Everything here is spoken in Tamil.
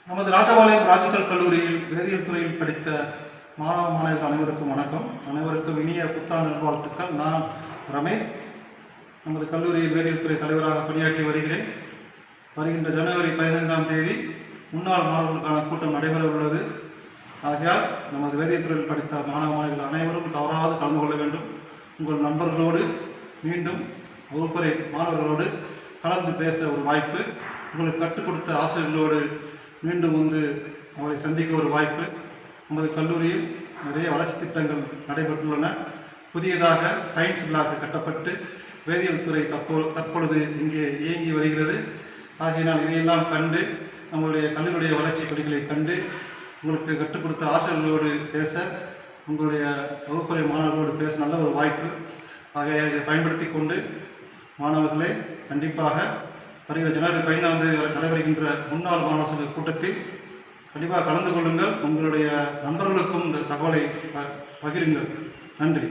நமது ராஜபாளையம் ராஜிக்கல் கல்லூரியில் வேதியியல் துறையில் படித்த மாணவ மாணவர்கள் அனைவருக்கும் வணக்கம். அனைவருக்கும் இனிய புத்தாண்டு நல்வாழ்த்துக்கள். நான் ரமேஷ், நமது கல்லூரியில் வேதியியல் துறை தலைவராக பணியாற்றி வருகிறேன். வருகின்ற ஜனவரி 15ஆம் தேதி முன்னாள் மாணவர்களுக்கான கூட்டம் நடைபெற உள்ளது. ஆகையால் நமது வேதியியல் துறையில் படித்த மாணவ மாணவர்கள் அனைவரும் தவறாது கலந்து கொள்ள வேண்டும். உங்கள் நண்பர்களோடு மீண்டும் வகுப்பறை மாணவர்களோடு கலந்து பேச ஒரு வாய்ப்பு, உங்களுக்கு கற்றுக் கொடுத்த ஆசிரியர்களோடு மீண்டும் அவளை சந்திக்க ஒரு வாய்ப்பு. நமது கல்லூரியில் நிறைய வளர்ச்சி திட்டங்கள் நடைபெற்றுள்ளன. புதியதாக சயின்ஸ் பிளாக் கட்டப்பட்டு வேதியியல் துறை தற்பொழுது இங்கே இயங்கி வருகிறது. ஆகையினால் இதையெல்லாம் கண்டு நம்மளுடைய கல்லூரியுடைய வளர்ச்சி பணிகளை கண்டு உங்களுக்கு கற்றுக் கொடுத்த ஆசிரியர்களோடு பேச, உங்களுடைய வகுப்பறை மாணவர்களோடு பேச நல்ல ஒரு வாய்ப்பு. ஆகைய இதை பயன்படுத்தி கொண்டு மாணவர்களே, கண்டிப்பாக வருகிற ஜனவரி 15ஆம் தேதி வரை நடைபெறுகின்ற முன்னாள் மாணவர் சங்க கூட்டத்தில் கண்டிப்பாக கலந்து கொள்ளுங்கள். உங்களுடைய நண்பர்களுக்கும் இந்த தகவலை பகிருங்கள். நன்றி.